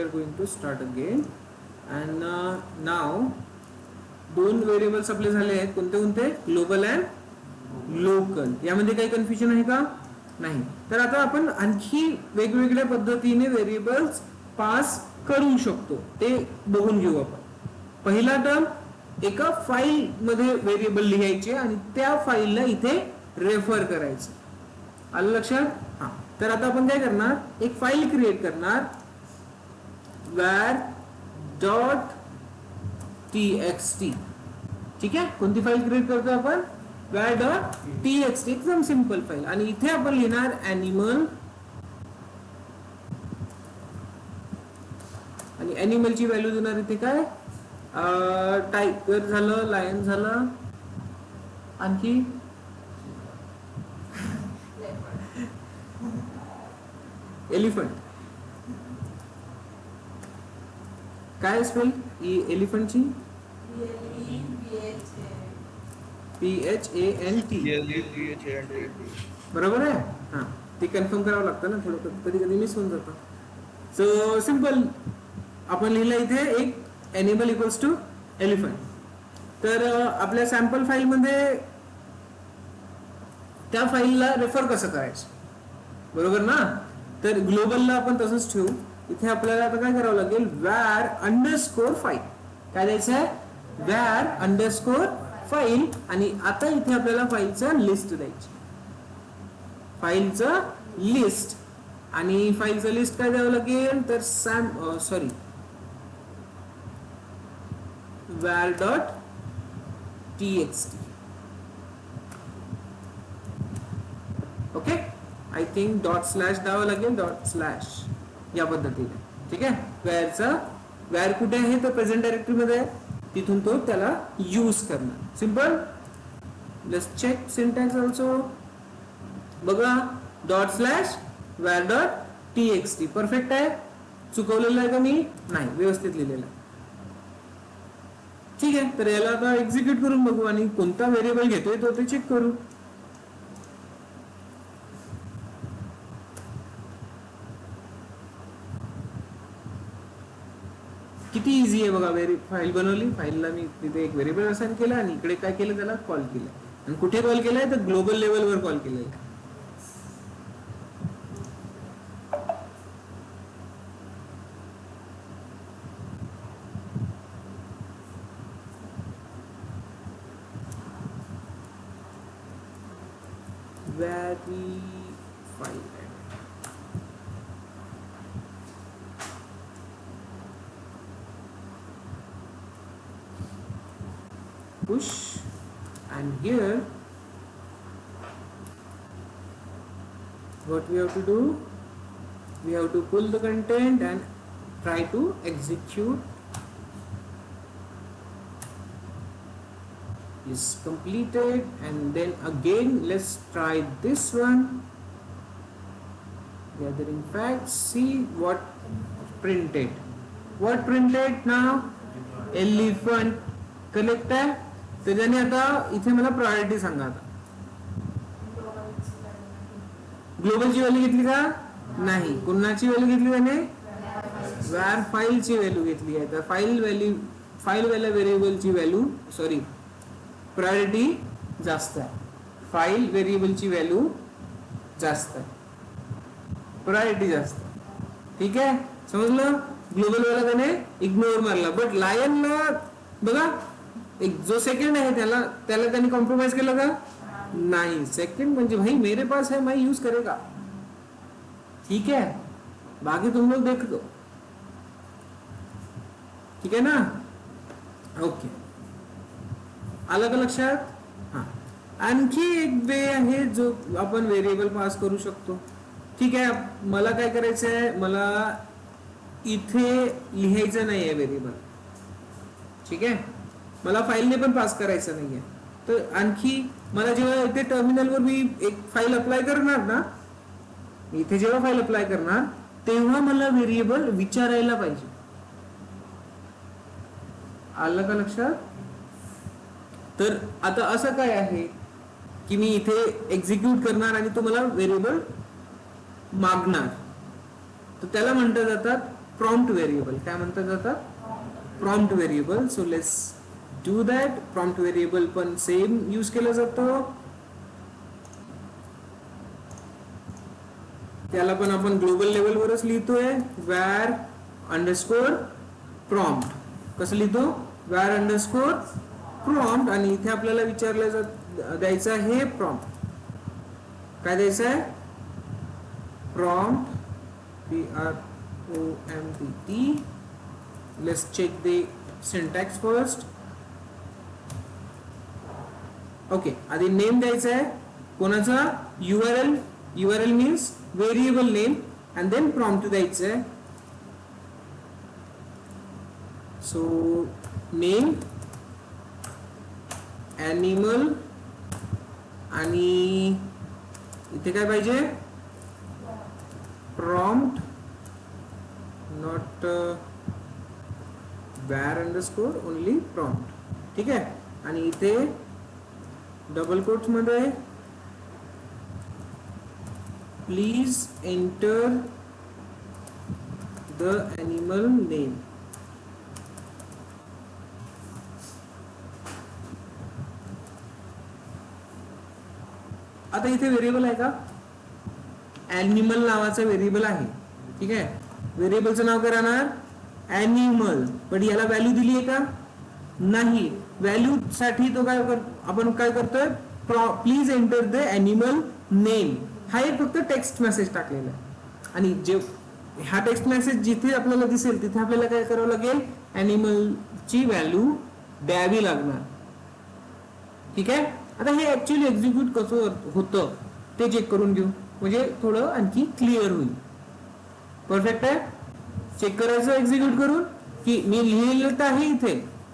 are going to start again. And now दोन variables आपले झाले आहेत. कोणते कोणते? Global and local. यामध्ये काही कन्फ्युजन आहे का? नाही. तर आता आपण आणखी वेगवेगळ्या पद्धतीने व्हेरिएबल्स पास करू शकतो, ते बघून घेऊ आपण. पहिला टर्म, एका फाईल मध्ये व्हेरिएबल लिहायचे आणि त्या फाईलला इथे रेफर करायचं. आलं लक्षात? हा. तर आता आपण काय करणार, एक फाईल क्रिएट करणार, var.txt. ठीक आहे. कोणती फाईल क्रिएट करतो आपण? var.txt. एकदम सिंपल फाईल. आणि इथे आपण लिहिणार एनिमल. आणि एनिमलची व्हॅल्यू देणार इथे काय? टायगर झालं, लायन झालं, आणखी एलिफंट. काय स्पेल एलिफंटची? PHANT. बरोबर आहे. हा, ते कन्फर्म करावं लागतं ना, थोडं कधी कधी मिस होऊन जातं. सो सिंपल आपण लिहिलं इथे एक एनिमल इक्वल्स टू एलिफंट. तर आपल्या सॅम्पल फाईल मध्ये त्या फाईलला रेफर कसं करायचं, बरोबर ना? तर ग्लोबलला आपण तसंच ठेवू. इथे आपल्याला आता काय करावं लागेल, var_file. काय द्यायचं आहे? var_file. आणि आता इथे आपल्याला फाईलचं लिस्ट द्यायची, फाईलचं लिस्ट. आणि फाईलचं लिस्ट काय द्यावं लागेल, तर var.txt. ओके. आय थिंक ./ द्यावं लागेल, ./ या पद्धतीने. ठीक आहे. वॅर कुठे आहे, तर प्रेझेंट डायरेक्टरी मध्ये आहे, तिथून तो त्याला यूज करणार. Simple. Let's check syntax also. बघा, ./var.txt परफेक्ट आहे. चुकवलेलं आहे का मी? नाही, व्यवस्थित लिहिलेलं आहे. ठीक आहे. तर याला आता एक्झिक्यूट करून बघू आणि कोणता व्हेरिएबल घेतोय तो ते चेक करू. किती इझी आहे बघा. फाईल बनवली, फाईलला मी तिथे एक व्हेरिएबल असाइन केला आणि इकडे काय केलं, त्याला कॉल केलं. आणि कुठे कॉल केलाय, तर ग्लोबल लेवलवर कॉल केलेला आहे. Push, and here what we have to do, we have to pull the content and try to execute. Is completed, and then again let's try this one. Gathering facts, see what printed. What printed now? Elephant. Correct आहे. त्याच्याने आता इथे मला priority सांगा. आता ग्लोबलची value घेतली का? नाही. कोणाची व्हॅल्यू घेतली त्याने? var फाईलची व्हॅल्यू घेतली आहे. तर फाईल वाल्या व्हेरिएबलची व्हॅल्यू, सॉरी, प्रायोरिटी जास्त आहे. फाईल व्हेरिएबलची व्हॅल्यू जास्त आहे, प्रायोरिटी जास्त. ठीक आहे, समजलं? ग्लोबल वाला त्याने इग्नोर मारला. बट लायनला बघा, एक जो सेकंड आहे त्याला त्यांनी कॉम्प्रोमाइज केलं का? नाही. सेकंड म्हणजे भाई मेरे पास है, मैं यूज करेगा. ठीक है, बाकी तुम लोग देख दो. ठीक आहे ना? ओके, आलं का लक्षात? हा. आणखी एक वे आहे जो आपण व्हेरिएबल पास करू शकतो. ठीक आहे, मला काय करायचं आहे, मला इथे लिहायचं नाही आहे व्हेरिएबल. ठीक आहे, मला फाईलने पण पास करायचं नाहीये. तर आणखी मला जेव्हा इथे टर्मिनलवर मी एक फाईल अप्लाय करणार ना, इथे जेव्हा फाईल अप्लाय करणार तेव्हा मला व्हेरिएबल विचारायला पाहिजे. आलं का लक्षात? तर आता असं काय आहे की मी इथे एक्झिक्यूट करणार आणि तो मला व्हेरिएबल मागणार, तर त्याला म्हणतात जातात प्रॉम्प्ट व्हेरिएबल. काय म्हणतात जातात? Prompt variable. So let's do that. Prompt variable पण सेम यूज केलं जातं. त्याला पण आपण ग्लोबल लेवलवरच लिहितोय, var अंडरस्कोर प्रॉम्प्ट. कसं लिहितो? var underscore prompt. आणि इथे आपल्याला विचारलं द्यायचं आहे प्रॉम्प्ट. काय द्यायचं आहे? Prompt. PROMPT. Let's check the syntax first. Okay, आधी नेम द्यायचं आहे. कोणाचा? URL. URL means variable name and then prompt द्यायचं आहे. So name animal आणि इथे काय पाहिजे? prompt not var underscore only prompt. ठीक आहे. आणि इथे डबल कोट्स मध्ये please enter the animal name. आता इथे व्हेरिएबल आहे का? ॲनिमल नावाचा व्हेरिएबल आहे. ठीक आहे. व्हेरिएबलचं नाव काय राहणार? ॲनिमल. पण याला व्हॅल्यू दिली आहे का? नाही. व्हॅल्यू साठी तो आपण काय करतोय? Please enter the animal name. हा एक फक्त टेक्स्ट मेसेज टाकलेला आहे. आणि जे हा टेक्स्ट मेसेज जिथे आपल्याला दिसेल तिथे आपल्याला काय करावं लागेल? ॲनिमलची व्हॅल्यू द्यावी लागणार. ठीक आहे. आता हे ऍक्च्युअली एक्झिक्यूट कसं होतं ते चेक करून घेऊ, म्हणजे थोडं आणखी क्लिअर होईल. परफेक्ट आहे. चेक करायचं एक्झिक्यूट करून की मी लिहिलेलं तर आहे इथे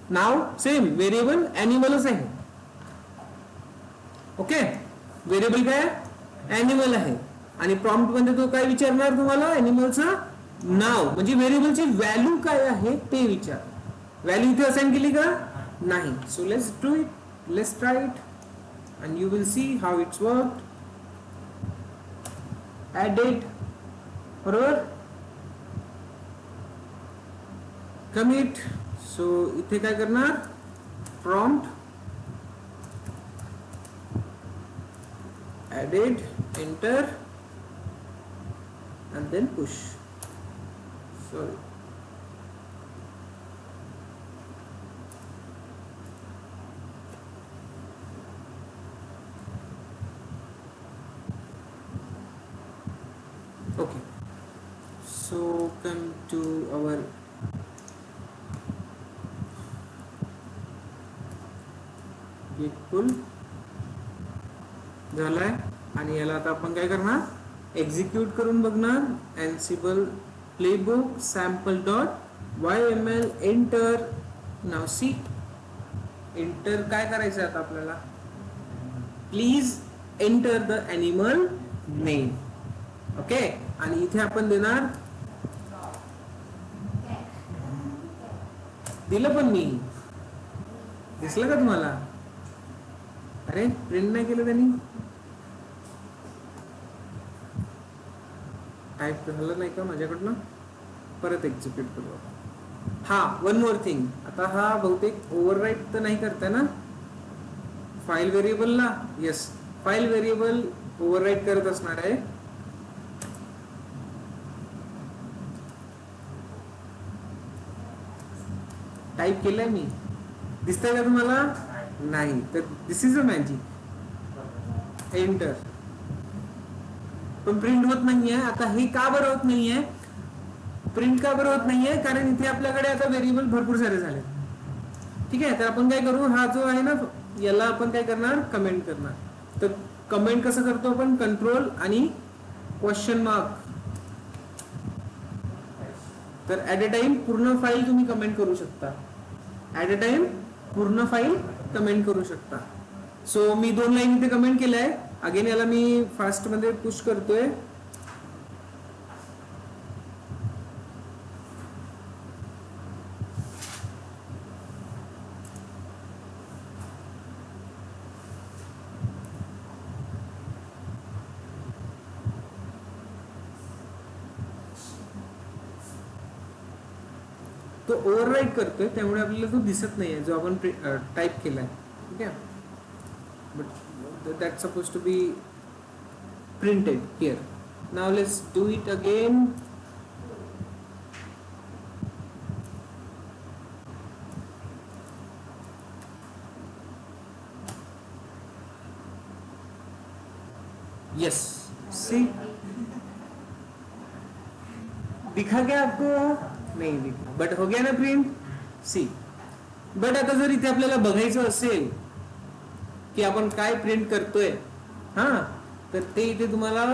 नाव सेम, व्हेरिएबल ॲनिमलच आहे. ओके. व्हेरिएबल काय? ॲनिमल आहे. आणि प्रॉम्प्ट मध्ये तो काय विचारणार तुम्हाला? ॲनिमलचं नाव, म्हणजे व्हेरिएबलची व्हॅल्यू काय आहे ते विचार. व्हॅल्यू इथे असाइन केली का? नाही. So let's do it. Let's try it and you will see how it's worked. Added, बरोबर. commit. so इथे काय करणार? prompt added, enter and then push. sorry. Okay, so come to our git pull झालाय. आणि याला आता आपण काय करणार? एक्झिक्यूट करून बघणार. ansible playbook sample.yml enter. now see enter काय करायचं आता आपल्याला? Please enter the animal name. Okay. आणि इथे आपण देणार, दिलं पण मी, दिसलं का तुम्हाला? अरे प्रिंट नाही केलं त्यांनी, टाईप झालं नाही का माझ्याकडनं? परत एक्झिक्यूट करू. हा, वन मोर थिंग. आता हा बहुतेक ओव्हरराईट तर नाही करताय ना फाईल व्हेरिएबलला? येस, फाईल व्हेरिएबल ओव्हरराईट करत असणार आहे. टाइप केलंय मी, दिसतंय का तुम्हाला? नाही. तर दिस इज अ मॅजिक. एंटर. पण प्रिंट होत नाहीये. आता हे का बरं होत नाहीये? प्रिंट का बरं होत नाहीये? कारण इथे आपल्याकडे आता व्हेरिएबल भरपूर सारे झाले. ठीक आहे. तर आपण काय करू? हा जो आहे ना, याला आपण काय करणार? कमेंट करणार. तर कमेंट कसं करतो आपण? कंट्रोल आणि क्वेश्चन मार्क. तर ऍट अ टाइम पूर्ण फाईल तुम्ही कमेंट करू शकता. ऍट अ टाइम पूर्ण फाईल कमेंट करू शकता. सो मी 2 लाईन इथे कमेंट केलंय. अगेन याला मी फास्ट मध्ये पुश करतोय. तो ओव्हरराईट करतोय, त्यामुळे आपल्याला तो दिसत नाहीये जो आपण टाईप केलाय. ठीक आहे, but that suppose to be printed here. Now let's do it again. Yes, see दिखा क्या आपको? नहीं दिखा, बट हो गया ना प्रिंट. सी, बट आता जर इथे आपल्याला बघायचं असेल की आपण काय प्रिंट करतोय, हा, तर ते इथे तुम्हाला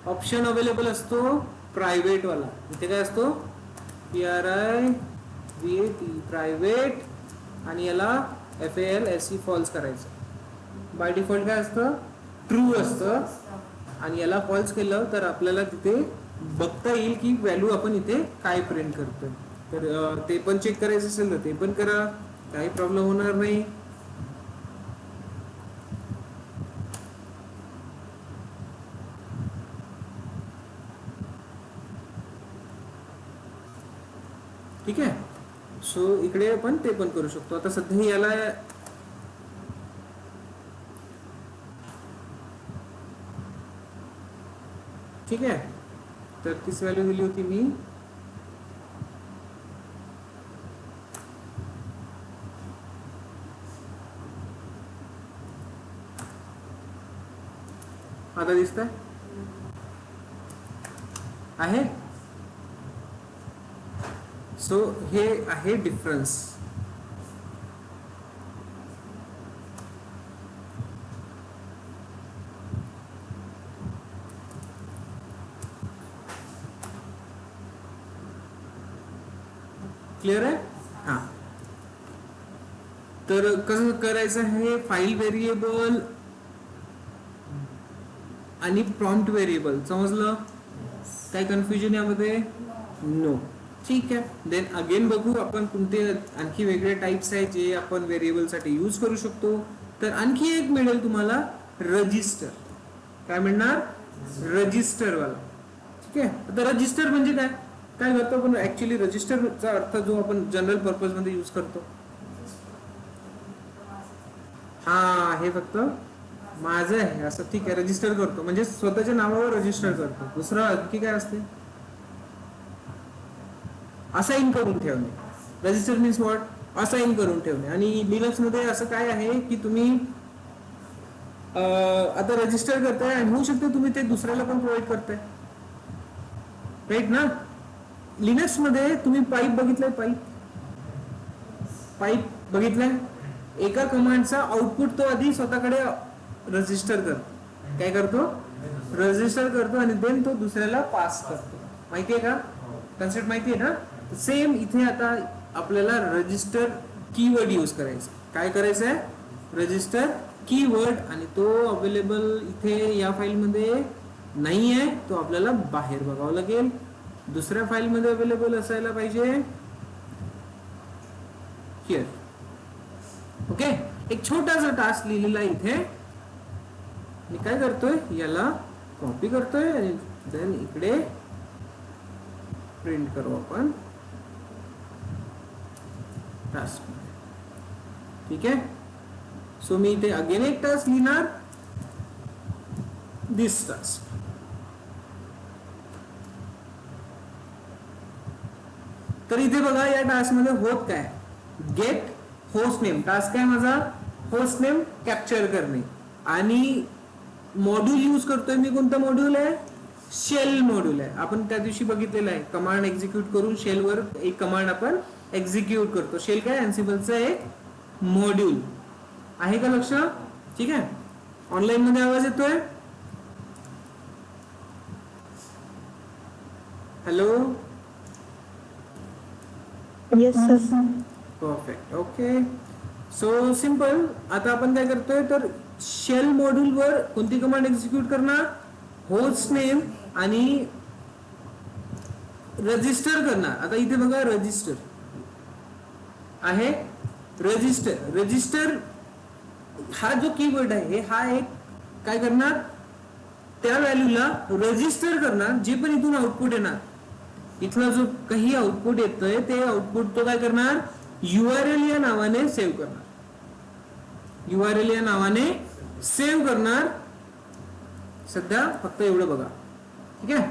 ऑप्शन अवेलेबल असतो प्रायव्हेट वाला. इथे काय असतो? PRIVAT, प्रायव्हेट, आणि याला FALSE फॉल्स करायचं. बाय डिफॉल्ट काय असतं? ट्रू असतं, आणि याला फॉल्स केलं तर आपल्याला तिथे बघता येईल की व्हॅल्यू आपण इथे काय प्रिंट करतोय. तर ते पण चेक करायचं असेल तर ते पण करा, काही प्रॉब्लेम होणार नाही. ठीक आहे, सो इकडे आपण ते पण करू शकतो. आता सध्या याला ठीक आहे, तर तीच व्हॅल्यू दिली होती मी. आता दिसत आहे. सो हे आहे डिफरन्स. क्लिअर आहे? हा, तर कसं करायचं आहे? फाईल व्हेरिएबल आणि प्रॉम्प्ट व्हेरिएबल, समजलं? काय कन्फ्युजन यामध्ये? नो. ठीक आहे, देन अगेन बघू आपण कोणते आणखी वेगळे टाइप्स आहेत जे आपण व्हेरिएबल साठी यूज करू शकतो. तर आणखी एक मिळेल तुम्हाला, रजिस्टर. काय मिळणार? रजिस्टर वाला. ठीक आहे, आता रजिस्टर म्हणजे काय? काय करतो आपण ऍक्च्युली? रजिस्टरचा अर्थ जो आपण जनरल पर्पज मध्ये यूज करतो, हा, हे फक्त माझं आहे असं. ठीक आहे, रजिस्टर करतो म्हणजे स्वतःच्या नावावर रजिस्टर करतो. दुसरं आणखी काय असते? असाइन करून ठेवणे. Register means what? असाइन करून ठेवणे. आणि लिनक्स मध्ये असं काय आहे की तुम्ही आता रजिस्टर करताय आणि होऊ शकतं तुम्ही ते दुसऱ्याला पण प्रोव्हाइड करताय, राईट ना? लिनक्स मध्ये तुम्ही पाईप बघितलंय? पाईप बघितलंय? एका कमांडचा आउटपुट तो आधी स्वतःकडे रजिस्टर करतो. काय करतो? रजिस्टर करतो, आणि देन तो दुसऱ्याला पास करतो. माहितीये का? कन्सेप्ट माहितीये ना? सेम इथे आता आपल्याला रजिस्टर कीवर्ड यूज करायचं. काय करायचंय? रजिस्टर कीवर्ड, आणि तो अवेलेबल इथे या फाईल मध्ये नाहीये, तो आपल्याला बाहेर बघावं लागेल. दुसऱ्या फाईल मध्ये अवेलेबल असायला पाहिजे. हिअर. ओके, एक छोटासा टास्क लिहिलेला इथे. मी काय करतोय? याला कॉपी करतोय आणि देन इकडे प्रिंट करू आपण टास्क. ठीक आहे, सो मी इथे अगेन एक टास्क लिहिणार, दिस टास्क. तर इथे बघा, या टास्क मध्ये होत काय? Gate host name. टास्क आहे माझा होस्ट नेम कॅप्चर करणे, आणि मॉड्यूल यूज करतोय मी. कोणतं मॉड्यूल आहे? शेल मॉड्यूल आहे. आपण त्या दिवशी बघितलेलं आहे, कमांड एक्झिक्यूट करून शेलवर एक कमांड आपण एक्झिक्यूट करतो. शेल काय? अँसिबलचं एक मॉड्यूल आहे का? लक्ष? ठीक आहे, ऑनलाईन मध्ये आवाज येतोय? Hello? Yes sir. Perfect. Okay, so simple. आता आपण काय करतोय? तर शेल मॉड्यूल वर कोणती कमांड एक्झिक्यूट करणार? होस्ट नेम आणि रजिस्टर करणार. आता इथे बघा, रजिस्टर आहे. रजिस्टर हा जो कीवर्ड आहे, हा एक काय करणार? त्या व्हॅल्यूला रजिस्टर करणार, जे पण इथून आउटपुट येणार इथला जो काही आउटपुट येतोय ते आउटपुट तो काय करणार, URL या नावाने सेव्ह करणार, URL या नावाने सेव्ह करणार. सध्या फक्त एवढं बघा, ठीक आहे.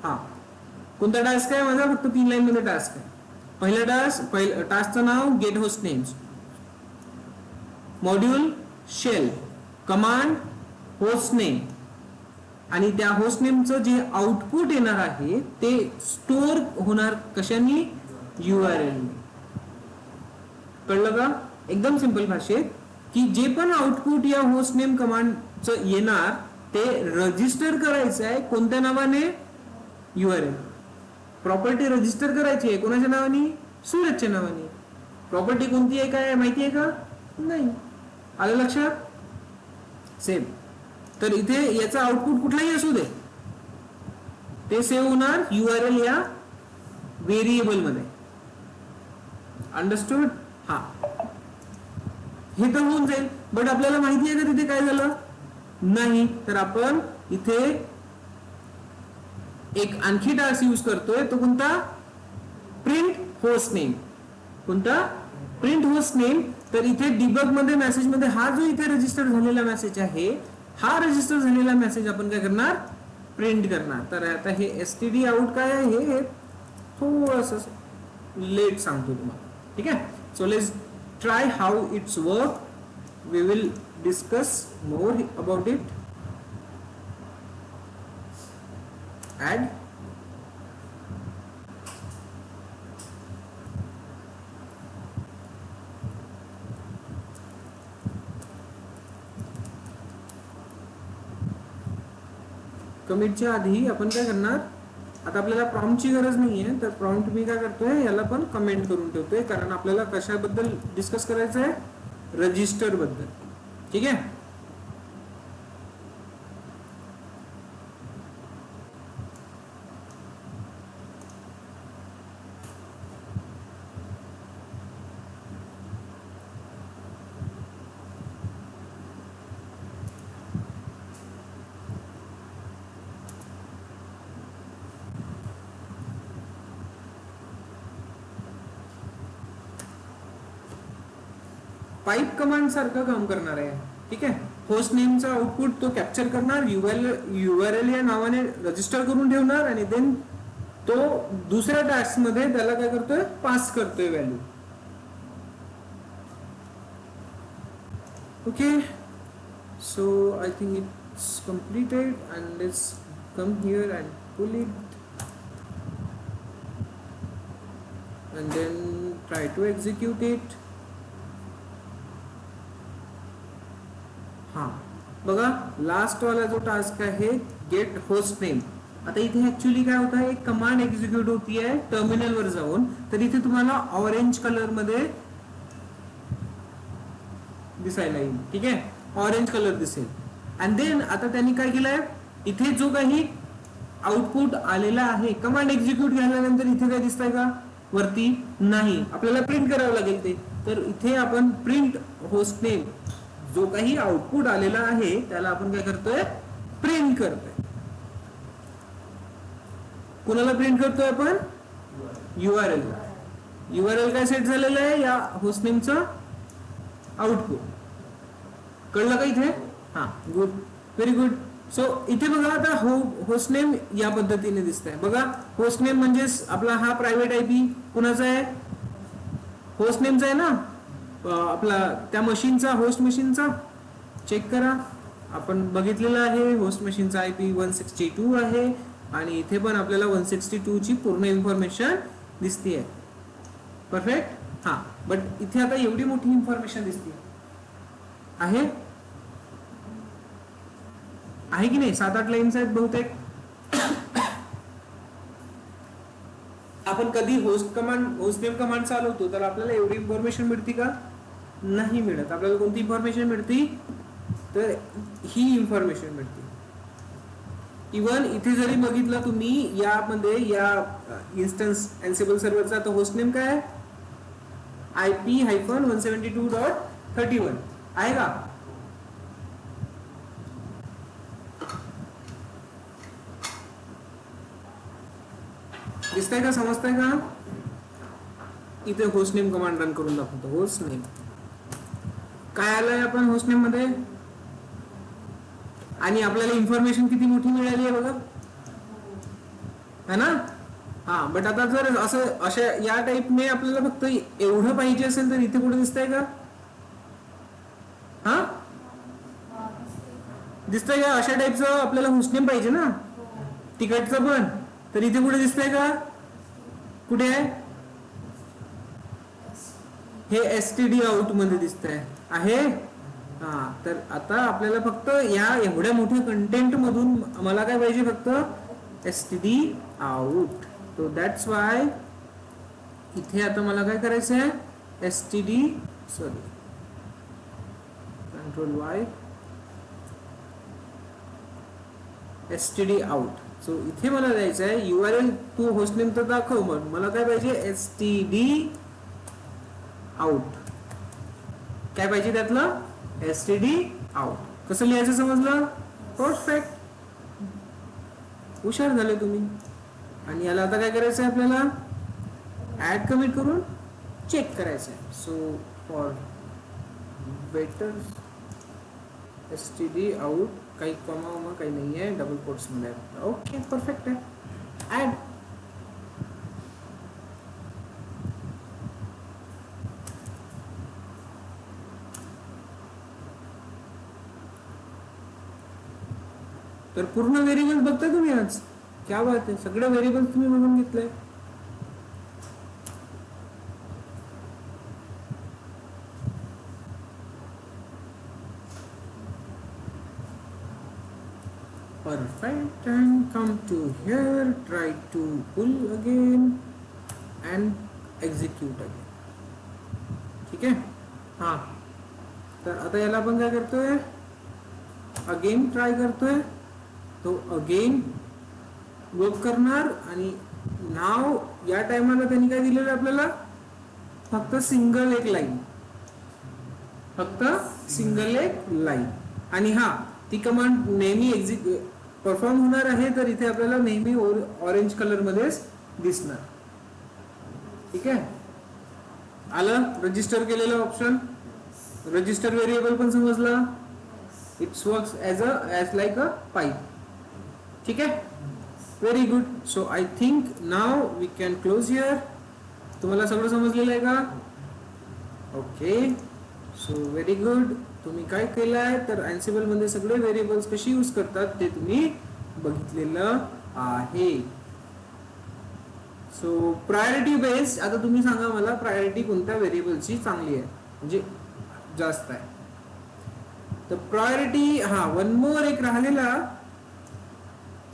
हा कोणता टास्क आहे माझा, फक्त 3 लाईन मध्ये टास्क आहे. पहिला टास्कचं नाव get host names, module shell, command host name, आणि त्या होस्ट नेमचं जे आउटपुट येणार आहे ते स्टोअर होणार कशाने, URL. कळलं का? एकदम सिंपल भाषेत की जे पण आउटपुट या होस्ट नेम कमांडचं येणार ते रजिस्टर करायचं आहे कोणत्या नावाने, URL. प्रॉपर्टी रजिस्टर करायची आहे कोणाच्या नावाने, सूरजच्या नावाने. प्रॉपर्टी कोणती आहे काय माहिती आहे का, नाही. आलं लक्षात? सेम. तर इथे याचा आउटपुट कुठलाही असू दे ते सेव्ह होणार URL या व्हेरिएबल मध्ये. अंडरस्टूड? हा, हे तर होऊन जाईल. बट आपल्याला माहिती आहे का तिथे काय झालं, नाही. तर आपण इथे एक आणखी टास्क यूज करतोय, तो कोणता, प्रिंट होस्ट नेम. कोणता, प्रिंट होस्ट नेम. तर इथे डिबग मध्ये मेसेज मध्ये हा जो इथे रजिस्टर झालेला मेसेज आहे, हा रजिस्टर झालेला मेसेज आपण काय करणार, प्रिंट करणार. तर आता हे std आउट काय आहे हे थोडस लेट सांगतो तुम्हाला, ठीक आहे. So let's try how it's work. We will discuss more about it. add कमिटच्या आधी आपण काय करणार, आता आपल्याला प्रॉम्प्टची गरज नाहीये, तर प्रॉम्प्ट मी काय करतोय याला पण कमेंट करून ठेवतोय, कारण आपल्याला कशाबद्दल डिस्कस करायचं आहे, रजिस्टर बद्दल, ठीक आहे. पाइप कमांड सारखं काम करणार आहे, ठीक आहे. होस्ट नेमचा आउटपुट तो कॅप्चर करणार, URL या नावाने रजिस्टर करून ठेवणार, आणि देन तो दुसऱ्या टास्क मध्ये त्याला काय करतोय, पास करतोय value. Okay, so I think it's completed, and let's come here and pull it and then try to execute it. हा बघा, लास्ट वाला जो टास्क आहे गेट होस्ट नेम. आता इथे ऍक्च्युअली काय होत आहे, एक कमांड एक्झिक्यूट होती आहे टर्मिनल वर जाऊन. तर इथे तुम्हाला ऑरेंज कलर मध्ये दिसायला येईल, ठीक आहे, ऑरेंज कलर दिसेल. अँड देन आता त्यांनी काय केलंय, इथे जो काही आउटपुट आलेला आहे कमांड एक्झिक्यूट झाल्यानंतर इथे काय दिसतंय का वरती, नाही. आपल्याला प्रिंट करावं लागेल ते. तर इथे आपण प्रिंट होस्ट नेम, जो काही आउटपुट आलेला आहे त्याला आपण काय करतोय, प्रिंट करतोय. कुणाला प्रिंट करतोय आपण, URL. URL काय सेट झालेलं आहे, या होस्ट नेमचं आउटपुट. कळलं का इथे? हा, गुड, व्हेरी गुड. सो इथे बघा, आता होस्ट नेम या पद्धतीने दिसतंय. बघा, होस्ट नेम म्हणजे आपला हा प्रायव्हेट IP कुणाचा आहे, होस्ट नेमचा आहे ना, आपला त्या मशीनचा, होस्ट मशीनचा. चेक करा, आपण बघितलेलं आहे होस्ट मशीनचा IP 162 आहे, आणि इथे पण आपल्याला 162 ची पूर्ण इन्फॉर्मेशन दिसतीये. परफेक्ट. हा, बट इथे आता एवढी मोठी इन्फॉर्मेशन दिसते आहे की नाही, 7-8 लाईन्स आहेत बहुतेक. आपण कधी होस्ट नेम कमांड चालवतो तर आपल्याला एवढी इन्फॉर्मेशन मिळते का, नाही मिळत. आपल्याला कोणती इन्फॉर्मेशन मिळते, तर ही इन्फॉर्मेशन मिळते. इवन इथे जरी बघितलं तुम्ही यामध्ये, या इन्स्टन्स एन्सिबल सर्व्हरचा, तर होस्ट नेम काय आहे, IP-172.31 आहे का. दिसतंय का, समजतंय का? इथे होस्ट नेम कमांड रन करून दाखवतो. होस्ट नेम काय आलंय आपण होस्ट नेम मध्ये, आणि आपल्याला इन्फॉर्मेशन किती मोठी मिळाली आहे बघा, है ना? हा, बट आता जर असं अशा या टाईपने आपल्याला फक्त एवढं पाहिजे असेल तर इथे कुठे दिसतंय का? हा, दिसतंय का? अशा टाईपचं आपल्याला होस्ट नेम पाहिजे ना तिकडचं पण, तर इथे कुठे दिसतंय का? कुठे आहे हे? std out मध्ये दिसतंय आहे. हा, तर आता आपल्याला फक्त या एवढ्या मोठ्या कंटेंट मधून मला काय पाहिजे, फक्त std out. तो दॅट्स वाय इथे आता मला काय करायचं आहे, control y std out. So इथे मला द्यायचं आहे URL, तू होस्ट नेम तर दाखव, मग मला काय पाहिजे std out. काय पाहिजे त्यातलं, std out. कसं लिहायचं समजलं? परफेक्ट, हुशार झाले तुम्ही. आणि याला आता काय करायचं आहे, आपल्याला ऍड कमिट करून चेक करायचं आहे. So for better std out, काही कॉमा काही नाही आहे, डबल कोट्स मध्ये आहे. ओके, परफेक्ट आहे. ऍड. तर पूर्ण व्हेरिएबल बघताय तुम्ही आज, क्या बात आहे, सगळे व्हेरिएबल तुम्ही बघून घेतले. Perfect, and come to here, try to pull again and execute again. ठीक आहे. हा, तर आता याला आपण काय करतोय, अगेन ट्राय करतोय. तो अगेन वर्क करणार, आणि नाव या टाइमला त्यांनी काय दिलेलं आपल्याला, फक्त सिंगल एक लाईन, फक्त सिंगल एक लाईन. आणि हा, ती कमांड नेहमी परफॉर्म होणार आहे, तर इथे आपल्याला नेहमी ऑरेंज कलर मध्येच दिसणार. ठीक आहे. आलं रजिस्टर केलेलं ऑप्शन, रजिस्टर व्हेरिएबल पण समजलं. It's works as like a pipe. ठीक आहे, very good. So I think now we can close here. तुम्हाला सगळं समजलेलं आहे का? Okay, so very good. तुम्ही काय केलं आहे, तर अँसिबल मध्ये सगळे व्हेरिएबल्स कशी यूज करतात ते तुम्ही बघितलेलं आहे. सो प्रायोरिटी बेस्ड, आता तुम्ही सांगा मला प्रायोरिटी कोणत्या व्हेरिएबलची चांगली आहे, म्हणजे जास्त आहे. तर प्रायोरिटी, हा, वन मोर एक राहिलेला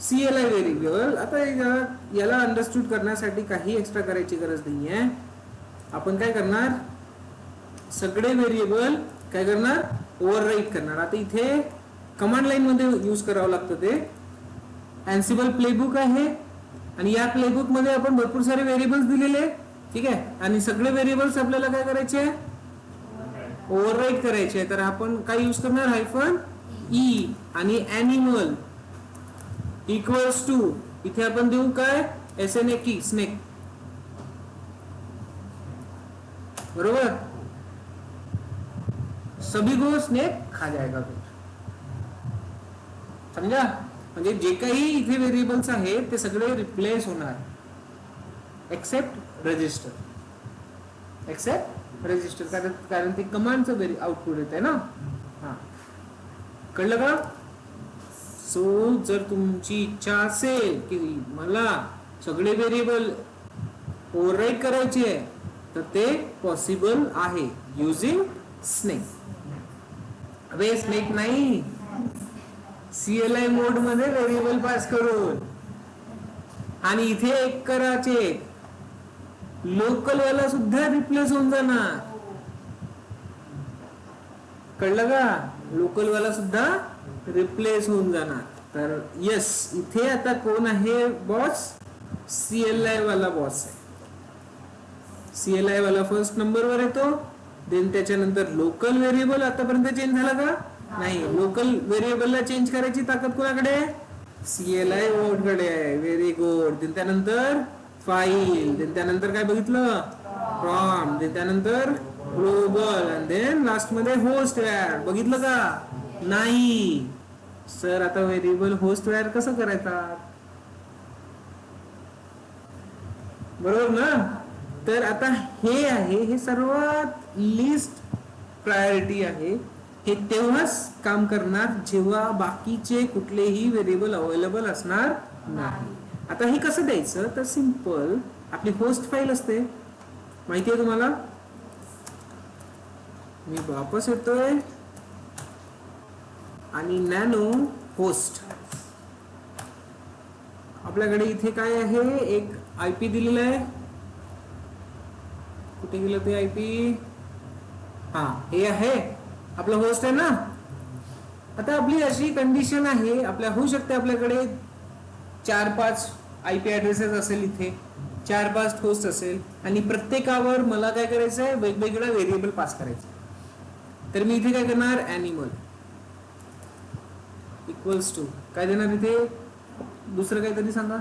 CLI व्हेरिएबल. आता याला अंडरस्टूड करण्यासाठी काही एक्स्ट्रा करायची गरज नाहीये. आपण काय करणार, सगळे व्हेरिएबल काय करणार, ओव्हरराईट करणार. आता इथे कमांड लाईन मध्ये यूज करावं लागतं ते. अँसिबल प्लेबुक आहे, आणि या प्लेबुक मध्ये आपण भरपूर सारे व्हेरिएबल्स दिलेले. ठीक आहे, आणि सगळे व्हेरिएबल्स आपल्याला काय करायचे, ओव्हरराईट करायचे. तर आपण काय यूज करणार, -e, आणि एनिमल इक्वल्स टू, इथे आपण देऊ काय, SNAKE, स्नेक. बरोबर, सभी को स्नेक खा जाएगा. समजा, म्हणजे जे काही इथे व्हेरिएबल्स आहेत ते सगळे रिप्लेस होणार, एक्सेप्ट रजिस्टर. एक्सेप्ट रजिस्टर, कारण ते कमांडचं आउटपुट येत आहे ना. हा, कळलं का? सो जर तुमची इच्छा असेल की मला सगळे व्हेरिएबल ओव्हरराईट करायचे आहे, तर ते पॉसिबल आहे युजिंग स्नेक. अबे स्नेक नाही, CLI मोड मध्ये व्हेरिएबल पास करून. आणि इथे एक करायचे, लोकल वाला सुद्धा रिप्लेस होऊन जाणार. कळलं का? लोकल वाला सुद्धा रिप्लेस होऊन जाणार. तर यस, इथे आता कोण आहे बॉस, CLI वाला बॉस आहे. CLI वाला फर्स्ट नंबरवर येतो. देन त्याच्यानंतर लोकल व्हेरिएबल आतापर्यंत चेंज झाला का नाही, लोकल व्हेरिएबलला चेंज करायची ताकद कोणाकडे, CLI मोड कडे आहे. Very good. त्यानंतर फाईल, त्यानंतर काय बघितलं, फ्रॉम, त्यानंतर ग्लोबल, आणि देन लास्ट मध्ये होस्ट वेअर. बघितलं का? नाही सर, आता व्हेरिएबल होस्ट वेअर कसं करायचा, बरोबर ना? तर आता हे आहे, हे सर्वात लिस्ट प्रायोरिटी आहे. हे तेव्हाच काम करणार जेव्हा बाकीचे कुठलेही व्हेरिएबल अवेलेबल असणार नाही. आता हे कसं द्यायचं, तर सिंपल, आपली होस्ट फाईल असते, माहिती आहे तुम्हाला. मी वापस येतोय आणि नॅनो होस्ट, आपल्याकडे इथे काय आहे, एक आयपी दिलेला आहे. कुठे गेलं ते आयपी, हा हे आहे आपलं होस्ट आहे ना. आता आपली अशी कंडिशन आहे, आपल्या होऊ शकते आपल्याकडे 4-5 आयपी ऍड्रेसेस असेल, इथे 4-5 होस्ट असेल, आणि प्रत्येकावर मला काय करायचं आहे, वेगवेगळं व्हेरिएबल पास करायचं. तर मी इथे काय करणार, ॲनिमल इक्वल्स टू काय देणार, इथे दुसरं काहीतरी सांगा,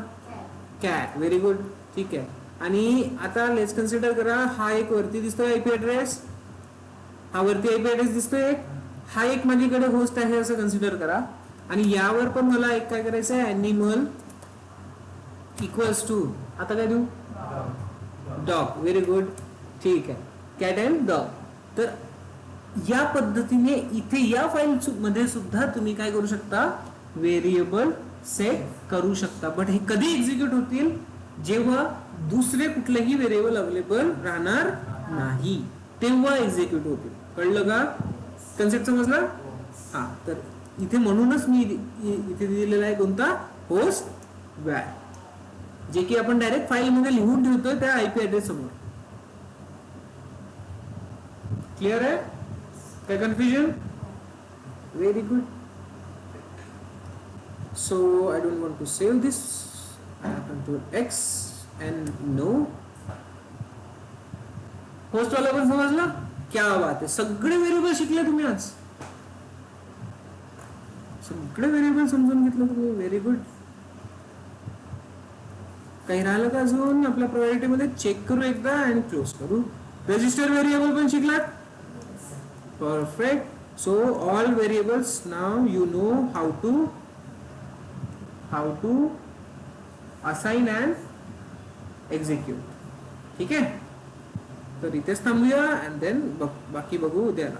कॅट. व्हेरी गुड, ठीक आहे. आणि आता लेट्स कन्सिडर करा, हा एक वरती दिसतोय आयपी ऍड्रेस, हा वरती आयपी ऍड्रेस दिसतोय, हा एक माझ्याकडे होस्ट आहे असं कन्सिडर करा. आणि यावर पण मला एक काय करायचं आहे, ॲनिमल इक्वल्स टू, आता काय देऊ, डॉग. व्हेरी गुड, ठीक आहे, कॅट अँड डॉग. तर या पद्धतीने इथे या फाईल मध्ये सुद्धा तुम्ही काय करू शकता, व्हेरिएबल सेट करू शकता. बट हे कधी एक्झिक्यूट होतील, जेव्हा दुसरे कुठलेही व्हेरिएबल अवेलेबल राहणार नाही, तेव्हा एक्झिक्यूट होतील. कळलं का, कन्सेप्ट समजला? हा, तर इथे म्हणूनच मी इथे दिलेला आहे कोणता, होस्ट वॅर, जे की आपण डायरेक्ट फाईल मध्ये लिहून ठेवतोय त्या आयपी ऍड्रेस समोर. क्लिअर आहे? काय confusion? Very good. So I don't want to save this. I have Control X and no. Host वाला पण समजला? क्या बात आहे, सगळे व्हेरिएबल शिकले तुम्ही आज, सगळे व्हेरिएबल समजून घेतलं तुम्ही. Very good. काही राहिलं का अजून आपल्या प्रायोरिटी मध्ये, चेक करू एकदा आणि क्लोज करू. रजिस्टर व्हेरिएबल पण शिकलात, perfect. So all variables now you know how to assign and execute. ठीक आहे, तर इथेच थांबूया, अँड देन बाकी बघू उद्याला.